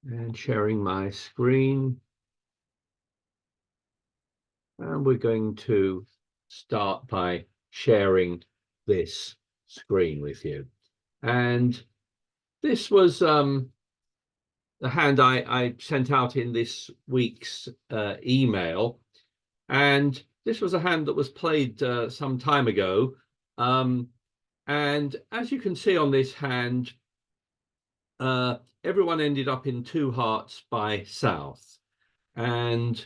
and sharing my screen. And we're going to start by sharing this screen with you. And this was the hand I sent out in this week's email. And this was a hand that was played some time ago. And as you can see on this hand, everyone ended up in 2 hearts by South. And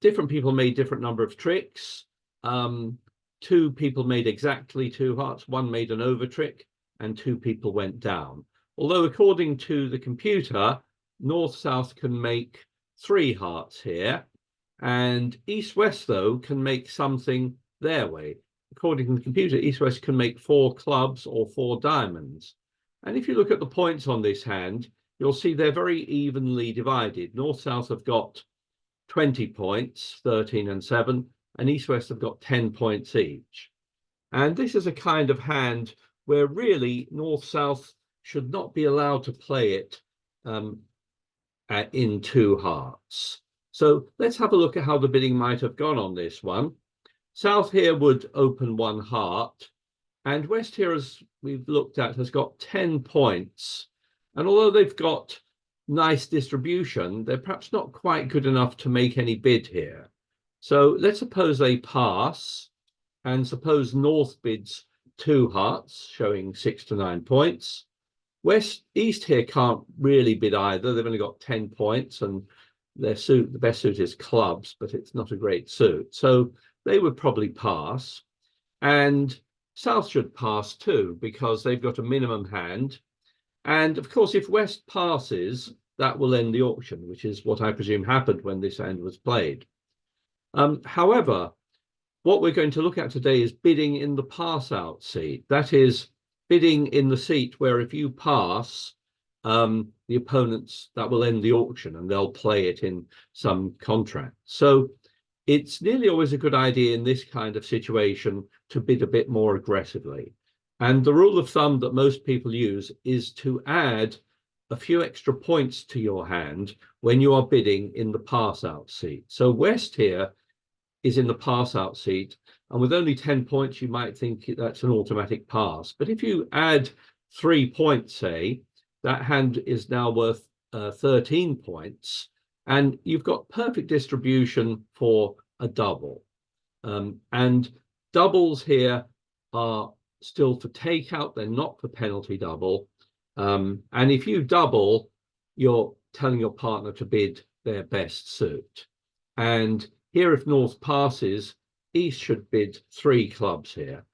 different people made different number of tricks. 2 people made exactly 2 hearts, 1 made an over trick, and 2 people went down. Although according to the computer, North-South can make 3 hearts here, and East-West, though, can make something their way. According to the computer, East-West can make 4 clubs or 4 diamonds. And if you look at the points on this hand, you'll see they're very evenly divided. North-South have got 20 points, 13 and 7, and East-West have got 10 points each. And this is a kind of hand where really North-South should not be allowed to play it in 2 hearts. So let's have a look at how the bidding might have gone on this one. South here would open 1 heart, and West here, as we've looked at, has got 10 points. And although they've got nice distribution, they're perhaps not quite good enough to make any bid here. So let's suppose they pass, and suppose North bids 2 hearts, showing 6 to 9 points. East here can't really bid either. They've only got 10 points, and the best suit is clubs, but it's not a great suit. So they would probably pass. And South should pass too, because they've got a minimum hand. And of course, if West passes, that will end the auction, which is what I presume happened when this hand was played. However, what we're going to look at today is bidding in the pass-out seat. That is, bidding in the seat where if you pass, the opponents, that will end the auction and they'll play it in some contract. So it's nearly always a good idea in this kind of situation to bid a bit more aggressively. And the rule of thumb that most people use is to add a few extra points to your hand when you are bidding in the pass-out seat. So West here is in the pass-out seat, and with only 10 points, you might think that's an automatic pass. But if you add 3 points, say, that hand is now worth 13 points, and you've got perfect distribution for a double. And doubles here are still for takeout, they're not for penalty double. And if you double, you're telling your partner to bid their best suit. And here, if North passes, East should bid 3 clubs here.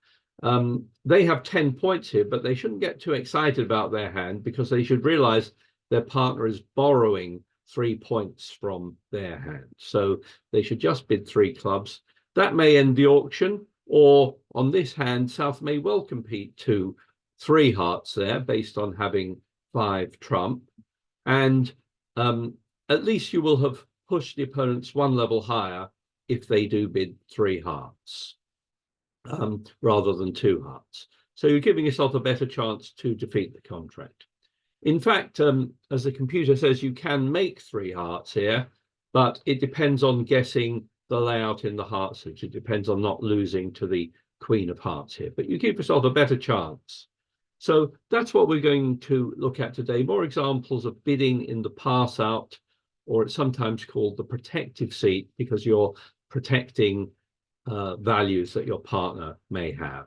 They have 10 points here, but they shouldn't get too excited about their hand, because they should realize their partner is borrowing 3 points from their hand. So they should just bid 3 clubs. That may end the auction, or on this hand, South may well compete to 3 hearts there based on having 5 trump. And at least you will have pushed the opponents 1 level higher if they do bid 3 hearts rather than 2 hearts. So you're giving yourself a better chance to defeat the contract. In fact, as the computer says, you can make 3 hearts here, but it depends on guessing the layout in the heart suit. It depends on not losing to the Queen of Hearts here, but you give yourself a better chance. So that's what we're going to look at today. More examples of bidding in the pass out, or it's sometimes called the protective seat, because you're protecting values that your partner may have.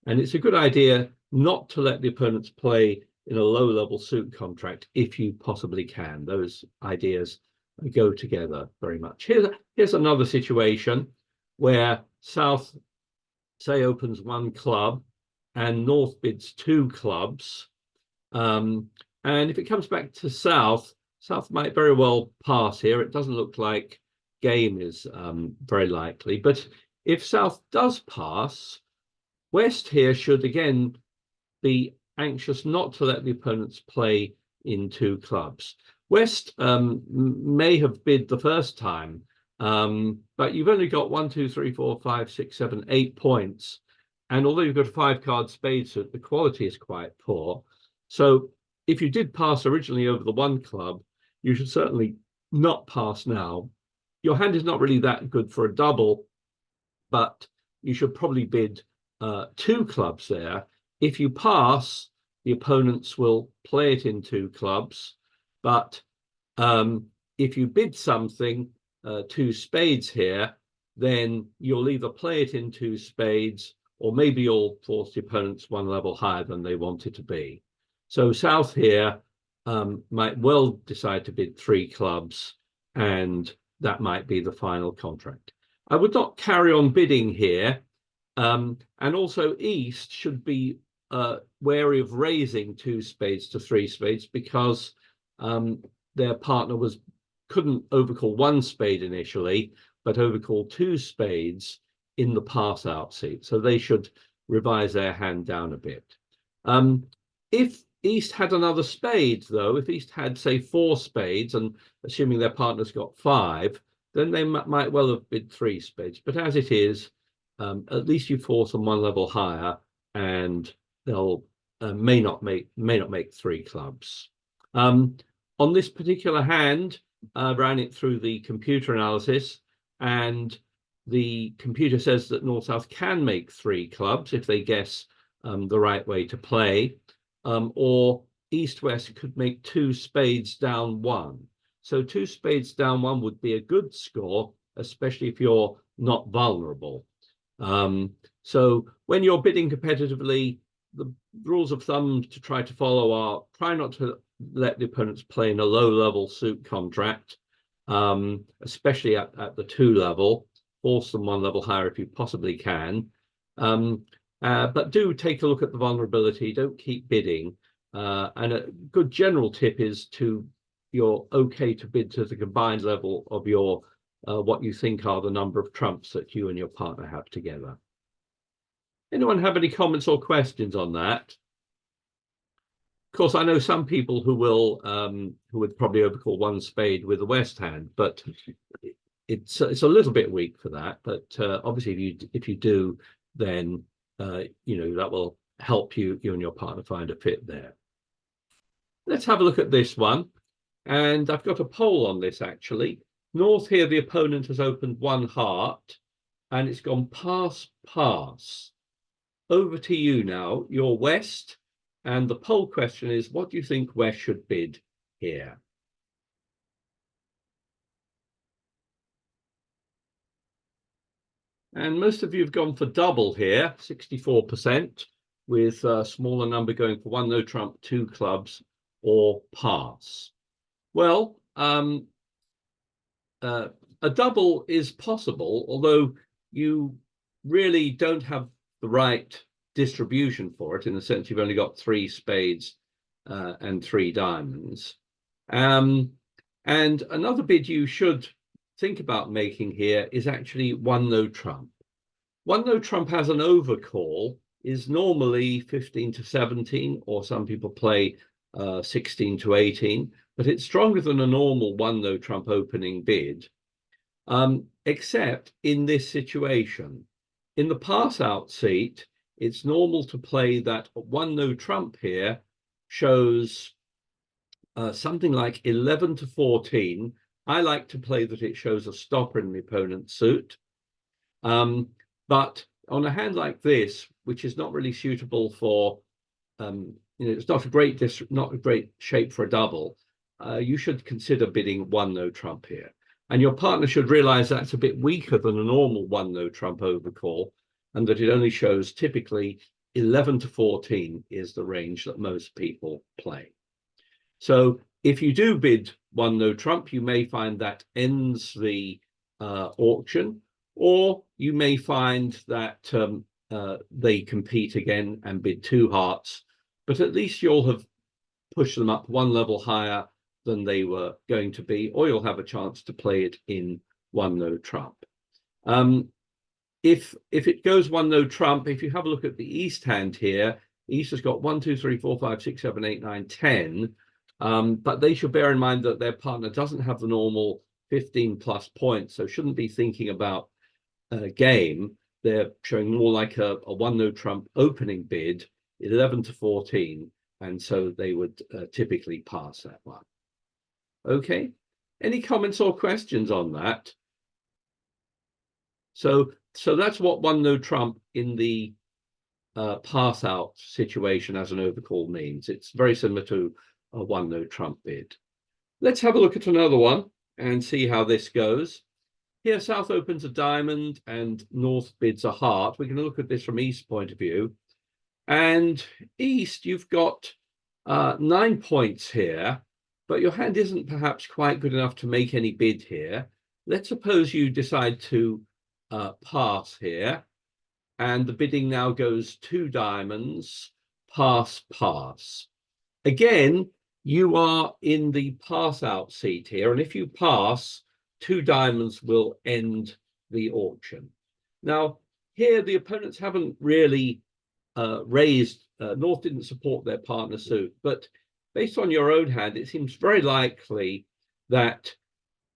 And it's a good idea not to let the opponents play in a low-level suit contract if you possibly can. Those ideas go together very much. Here's another situation where South, say, opens 1 club and North bids 2 clubs. And if it comes back to South, South might very well pass here. It doesn't look like game is very likely. But if South does pass, West here should again be anxious not to let the opponents play in 2 clubs. West may have bid the first time, but you've only got 1, 2, 3, 4, 5, 6, 7, 8 points. And although you've got a 5-card spade suit, the quality is quite poor. So if you did pass originally over the one club, you should certainly not pass now. Your hand is not really that good for a double, but you should probably bid two clubs there. If you pass, the opponents will play it in two clubs, but if you bid something, two spades here, then you'll either play it in two spades, or maybe you'll force the opponents one level higher than they want it to be. So South here might well decide to bid three clubs, and that might be the final contract. I would not carry on bidding here, and also East should be wary of raising two spades to three spades, because their partner couldn't overcall one spade initially, but overcalled two spades in the pass-out seat. So they should revise their hand down a bit. If East had another spade, though, if East had, say, four spades, and assuming their partner's got five, then they might well have bid three spades. But as it is, at least you force them one level higher, and they'll may not make three clubs. On this particular hand, ran it through the computer analysis, and the computer says that North-South can make three clubs if they guess the right way to play, or East-West could make two spades down one. So two spades down one would be a good score, especially if you're not vulnerable. So when you're bidding competitively, the rules of thumb to try to follow are: try not to let the opponents play in a low-level suit contract, especially at the two level. Force them one level higher if you possibly can. But do take a look at the vulnerability. Don't keep bidding. And a good general tip is you're okay to bid to the combined level of your what you think are the number of trumps that you and your partner have together. Anyone have any comments or questions on that? Of course, I know some people who would probably overcall one spade with the West hand, but it's a little bit weak for that. But obviously, if you do, then that will help you and your partner find a fit there. Let's have a look at this one, and I've got a poll on this actually. North here, the opponent has opened one heart, and it's gone pass. Over to you now. You're West. And the poll question is, what do you think West should bid here? And most of you have gone for double here, 64%, with a smaller number going for one no trump, two clubs, or pass. Well, a double is possible, although you really don't have the right distribution for it, in the sense you've only got three spades and three diamonds. And another bid you should think about making here is actually one no trump. One no trump has an overcall, is normally 15 to 17, or some people play 16 to 18, but it's stronger than a normal one no trump opening bid, except in this situation. In the pass-out seat, it's normal to play that one no trump here shows something like 11 to 14. I like to play that it shows a stopper in the opponent's suit. But on a hand like this, which is not really suitable for, it's not a great shape for a double, you should consider bidding one no trump here. And your partner should realize that's a bit weaker than a normal one no trump overcall, and that it only shows typically 11 to 14 is the range that most people play. So if you do bid one no trump, you may find that ends the auction, or you may find that they compete again and bid two hearts, but at least you'll have pushed them up one level higher than they were going to be, or you'll have a chance to play it in one no trump. If it goes one no trump, if you have a look at the East hand here, East has got 1, 2, 3, 4, 5, 6, 7, 8, 9, 10. But they should bear in mind that their partner doesn't have the normal 15 plus points, so shouldn't be thinking about a game. They're showing more like a one no trump opening bid, 11 to 14. and so they would typically pass that one. Okay, any comments or questions on that? So that's what one no trump in the pass out situation as an overcall means. It's very similar to a one no trump bid. Let's have a look at another one and see how this goes. Here, South opens a diamond and North bids a heart. We're going to look at this from East's point of view. And East, you've got 9 points here, but your hand isn't perhaps quite good enough to make any bid here. Let's suppose you decide to pass here, and the bidding now goes 2 diamonds, pass, pass. Again, you are in the pass out seat here, and if you pass, 2 diamonds will end the auction. Now, here the opponents haven't really raised, North didn't support their partner suit, but based on your own hand, it seems very likely that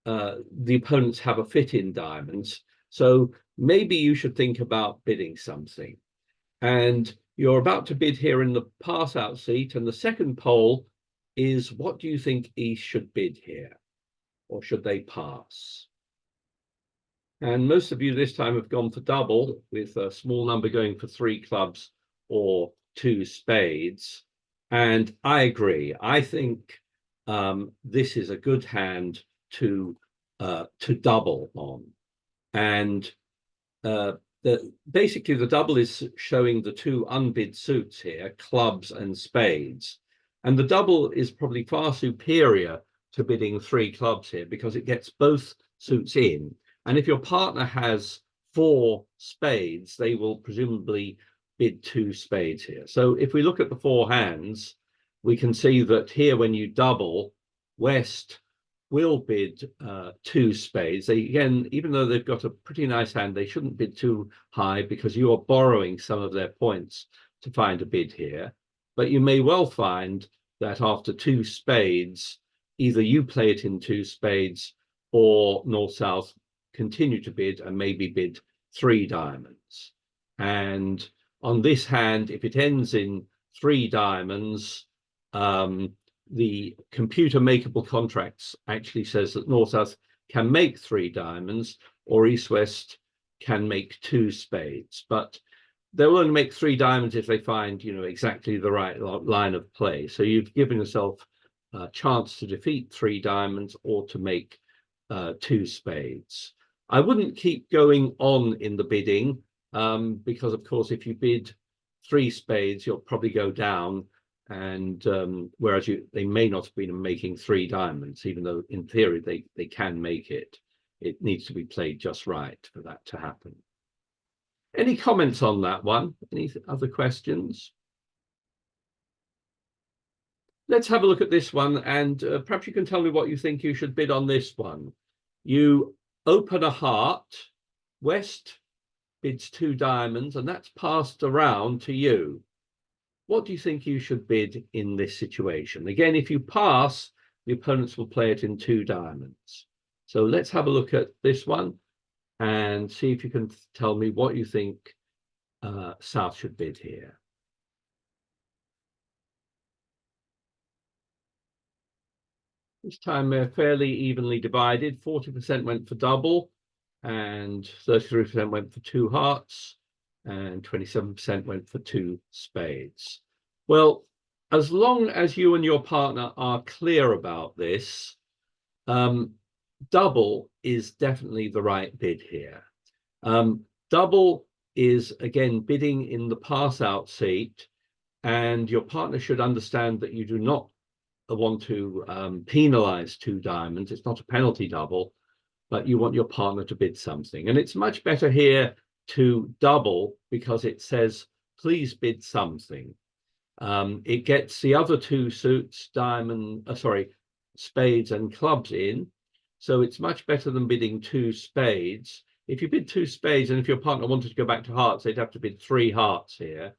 the opponents have a fit in diamonds. So maybe you should think about bidding something. And you're about to bid here in the pass out seat, and the second poll is, what do you think East should bid here? Or should they pass? And most of you this time have gone for double, with a small number going for 3 clubs or 2 spades. And I agree. I think this is a good hand to double on. And basically the double is showing the 2 unbid suits here, clubs and spades. And the double is probably far superior to bidding 3 clubs here because it gets both suits in. And if your partner has 4 spades, they will presumably bid 2 spades here. So if we look at the 4 hands, we can see that here when you double, West will bid 2 spades. They, again, even though they've got a pretty nice hand, they shouldn't bid too high because you are borrowing some of their points to find a bid here. But you may well find that after 2 spades, either you play it in 2 spades or North-South continue to bid and maybe bid 3 diamonds. And on this hand, if it ends in 3 diamonds, the computer makeable contracts actually says that North-South can make 3 diamonds or East-West can make 2 spades. But they'll only make 3 diamonds if they find, exactly the right line of play. So you've given yourself a chance to defeat 3 diamonds or to make 2 spades. I wouldn't keep going on in the bidding because, of course, if you bid 3 spades, you'll probably go down. And whereas they may not have been making 3 diamonds, even though in theory they can make it. It needs to be played just right for that to happen. Any comments on that one? Any other questions? Let's have a look at this one, and perhaps you can tell me what you think you should bid on this one. You open a heart, West bids 2 diamonds, and that's passed around to you. What do you think you should bid in this situation? Again, if you pass, the opponents will play it in 2 diamonds. So let's have a look at this one and see if you can tell me what you think South should bid here. This time they're fairly evenly divided. 40% went for double and 33% went for 2 hearts and 27% went for 2 spades. Well, as long as you and your partner are clear about this, double is definitely the right bid here. Double is, again, bidding in the pass-out seat, and your partner should understand that you do not want to penalize 2 diamonds. It's not a penalty double, but you want your partner to bid something. And it's much better here to double because it says, please bid something. It gets the other 2 suits, spades and clubs in. So it's much better than bidding 2 spades. If you bid 2 spades, and if your partner wanted to go back to hearts, they'd have to bid 3 hearts here.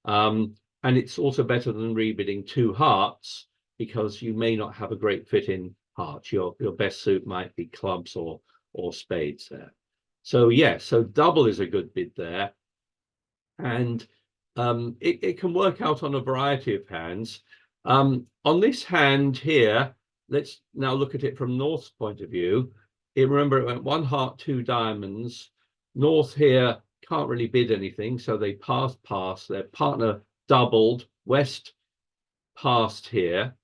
And it's also better than rebidding 2 hearts because you may not have a great fit in hearts. Your best suit might be clubs or spades there. So yeah, so double is a good bid there. And it can work out on a variety of hands. On this hand here, let's now look at it from North's point of view. Remember, it went 1 heart, 2 diamonds. North here can't really bid anything, so they pass. Their partner doubled. West passed here.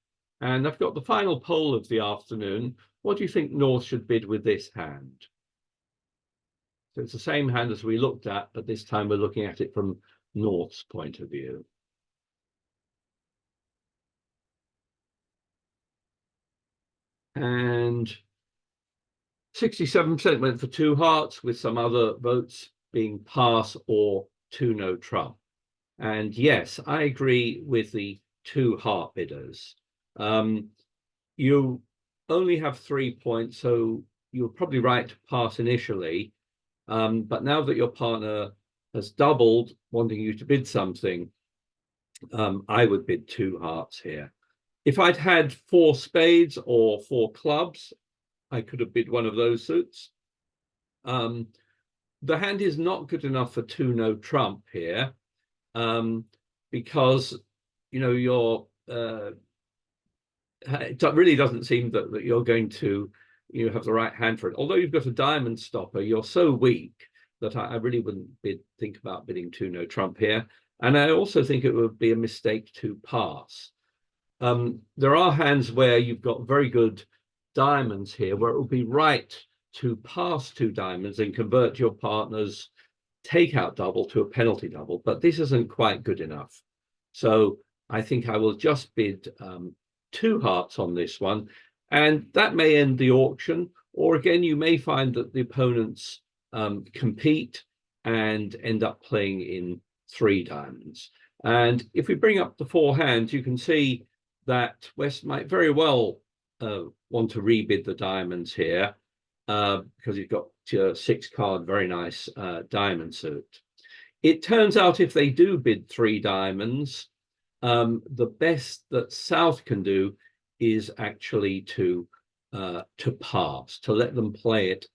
And I've got the final poll of the afternoon. What do you think North should bid with this hand? So it's the same hand as we looked at, but this time we're looking at it from North's point of view. And 67% went for 2 hearts, with some other votes being pass or 2 no trump. And yes, I agree with the 2 heart bidders. You only have 3 points, so you're probably right to pass initially. But now that your partner has doubled, wanting you to bid something, I would bid 2 hearts here. If I'd had 4 spades or 4 clubs, I could have bid one of those suits. The hand is not good enough for 2 no trump here, because you're it really doesn't seem that you're going to have the right hand for it. Although you've got a diamond stopper, you're so weak that I really wouldn't think about bidding 2 no trump here. And I also think it would be a mistake to pass. There are hands where you've got very good diamonds here, where it would be right to pass 2 diamonds and convert your partner's takeout double to a penalty double, but this isn't quite good enough. So I think I will just bid 2 hearts on this one, and that may end the auction. Or again, you may find that the opponents compete and end up playing in 3 diamonds. And if we bring up the 4 hands, you can see that West might very well want to rebid the diamonds here, because he's got a 6 card, very nice diamond suit. It turns out if they do bid 3 diamonds, the best that South can do is actually to pass, to let them play it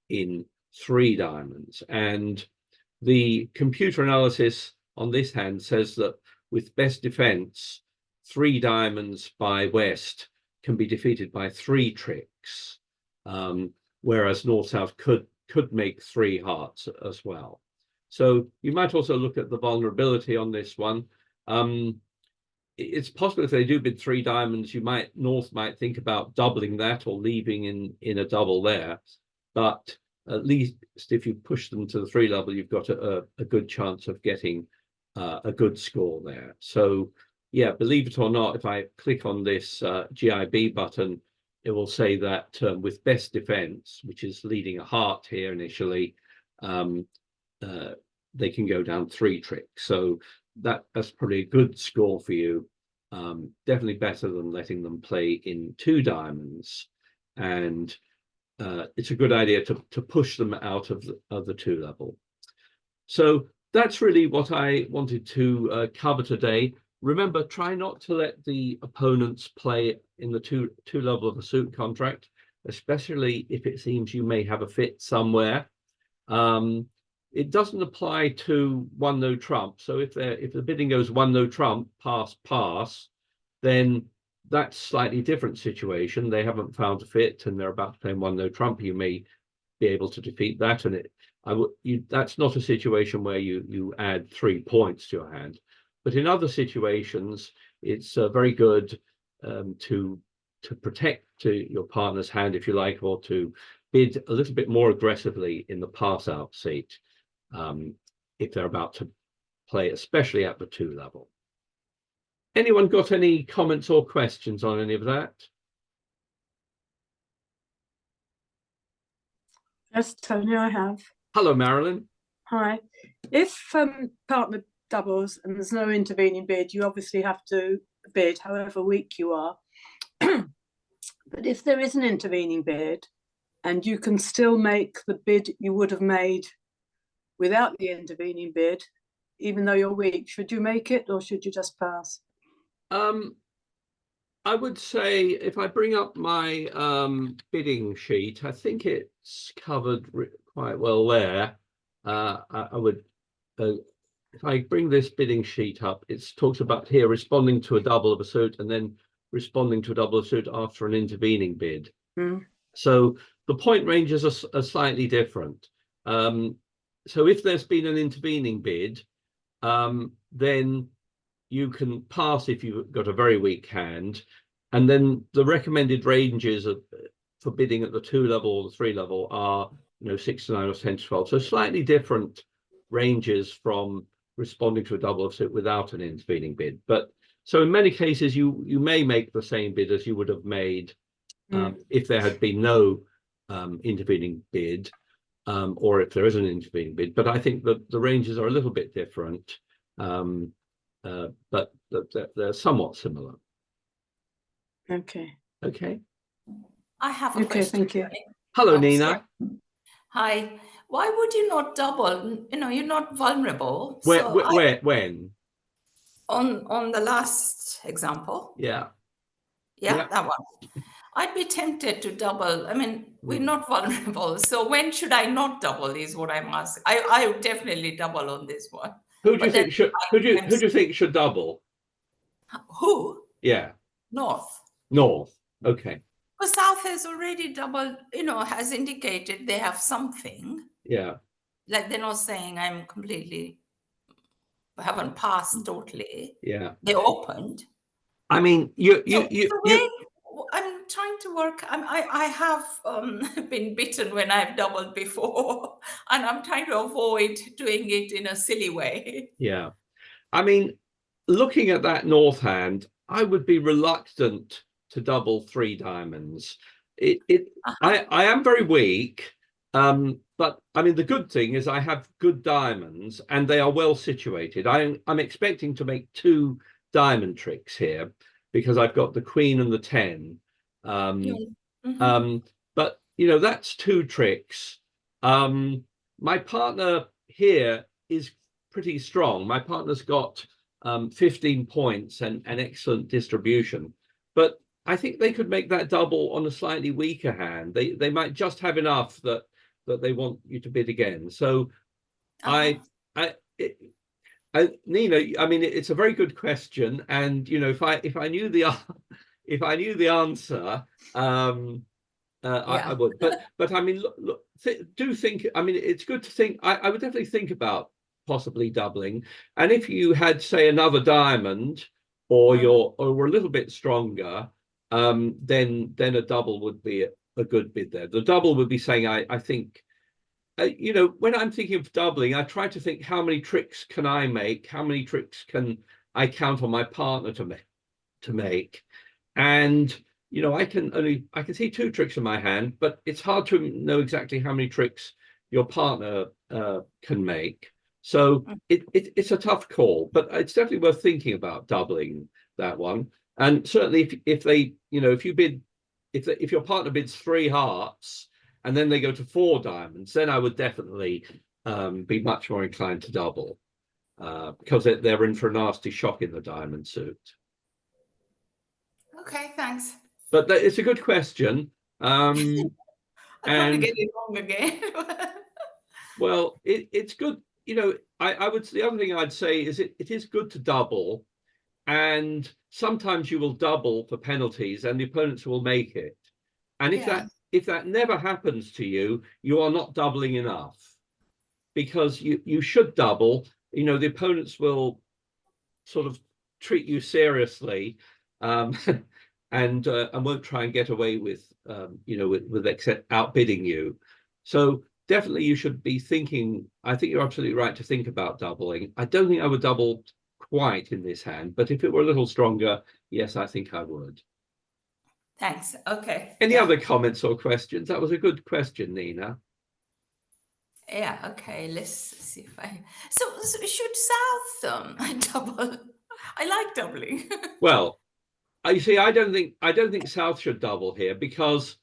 in 3 diamonds. And the computer analysis on this hand says that with best defense, 3 diamonds by West can be defeated by 3 tricks, whereas North-South could make 3 hearts as well. So you might also look at the vulnerability on this one. It's possible if they do bid 3 diamonds, North might think about doubling that or leaving in a double there. But at least if you push them to the 3 level, you've got a good chance of getting a good score there. So yeah, believe it or not, if I click on this GIB button, it will say that with best defense, which is leading a heart here initially, they can go down 3 tricks. So that's probably a good score for you. Definitely better than letting them play in 2 diamonds. And it's a good idea to push them out of the 2 level. So that's really what I wanted to cover today. Remember, try not to let the opponents play in the two level of a suit contract, especially if it seems you may have a fit somewhere. It doesn't apply to 1 no trump. So if the bidding goes 1 no trump, pass, then that's slightly different situation. They haven't found a fit and they're about to play 1 no trump. You may be able to defeat that, and that's not a situation where you add 3 points to your hand. But in other situations, it's very good to protect your partner's hand, if you like, or to bid a little bit more aggressively in the pass-out seat if they're about to play, especially at the 2 level. Anyone got any comments or questions on any of that? Yes, Tony, I have. Hello, Marilyn. Hi. If partner doubles and there's no intervening bid, you obviously have to bid however weak you are. But if there is an intervening bid and you can still make the bid you would have made without the intervening bid, even though you're weak, should you make it or should you just pass? I would say if I bring up my bidding sheet, I think it's covered quite well there. I would if I bring this bidding sheet up, it talks about here responding to a double of a suit and then responding to a double of a suit after an intervening bid. Mm. So the point ranges are slightly different. So if there's been an intervening bid, then you can pass if you've got a very weak hand, and then the recommended ranges for bidding at the 2 level or the 3 level are 6 to 9 or 10 to 12. So slightly different ranges from responding to a double of suit without an intervening bid. But so in many cases you may make the same bid as you would have made if there had been no intervening bid, or if there is an intervening bid. But I think that the ranges are a little bit different, but they're somewhat similar. Okay. Okay. I have a Okay, question. thank you. Johnny. Hello, Oh, Nina. sorry. Hi. Why would you not double? You're not vulnerable. When? On the last example. Yeah. Yeah, that one. I'd be tempted to double. I mean, we're not vulnerable. So when should I not double is what I'm asking. I would definitely double on this one. Who do you think should who do you think should double? Who? Yeah. North. North. Okay. Because South has already doubled, has indicated they have something. Yeah. Like they're not saying I haven't passed totally. Yeah. They opened. I mean, I'm trying to work. I have been bitten when I've doubled before, and I'm trying to avoid doing it in a silly way. Yeah. I mean, looking at that north hand, I would be reluctant to double 3 diamonds. I am very weak, but I mean, the good thing is I have good diamonds and they are well situated. I'm expecting to make 2 diamond tricks here because I've got the queen and the 10. But that's 2 tricks. My partner here is pretty strong. My partner's got 15 points and an excellent distribution, but I think they could make that double on a slightly weaker hand. They might just have enough that they want you to bid again. So Nina, I mean, it's a very good question, and if I knew the answer, I would. But I mean, look, do think. I mean, it's good to think. I would definitely think about possibly doubling, and if you had, say, another diamond, or were a little bit stronger, then a double would be a good bid there. The double would be saying, I think. When I'm thinking of doubling, I try to think how many tricks can I make? How many tricks can I count on my partner to make? And I can see 2 tricks in my hand, but it's hard to know exactly how many tricks your partner can make. So it's a tough call, but it's definitely worth thinking about doubling that one. And certainly if they, if you bid, if your partner bids 3 hearts, and then they go to 4 diamonds, then I would definitely be much more inclined to double because they're in for a nasty shock in the diamond suit. Okay, thanks. But it's a good question. I'll probably get it wrong again. Well, it's good. I would. The other thing I'd say is it is good to double, and sometimes you will double for penalties, and the opponents will make it. And if that never happens to you, you are not doubling enough, because you should double. The opponents will sort of treat you seriously, and won't try and get away with outbidding you. So definitely you should be thinking. I think you're absolutely right to think about doubling. I don't think I would double quite in this hand, but if it were a little stronger, yes, I think I would. Thanks. Okay. Any other comments or questions? That was a good question, Nina. Yeah. Okay. Let's see if So should South double? I like doubling. Well, you see, I don't think South should double here, because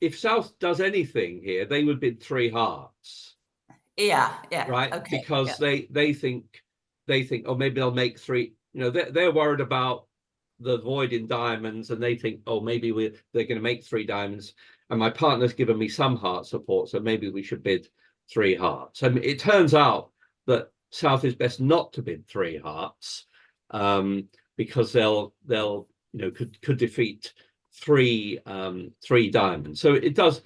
if South does anything here, they would bid 3 hearts. Yeah. Right. Okay. Because they think, oh, maybe they'll make 3. They're worried about the void in diamonds, and they think, oh, maybe they're going to make 3 diamonds, and my partner's given me some heart support, so maybe we should bid 3 hearts. I mean, it turns out that South is best not to bid 3 hearts, because they'll could defeat 3 diamonds. So it does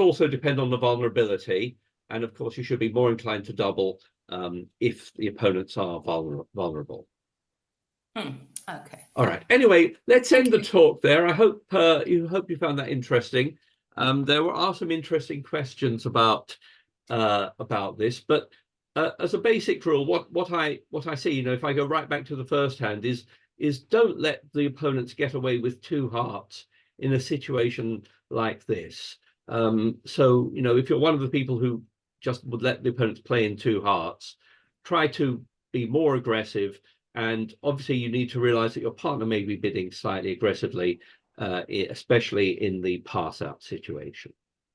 also depend on the vulnerability, and of course you should be more inclined to double if the opponents are vulnerable. Okay. All right. Anyway, let's end the talk there. I hope you found that interesting. There are some interesting questions about this, but as a basic rule, what I see, if I go right back to the first hand, is don't let the opponents get away with 2 hearts in a situation like this. So if you're one of the people who just would let the opponents play in 2 hearts, try to be more aggressive. And obviously you need to realize that your partner may be bidding slightly aggressively, especially in the pass out situation.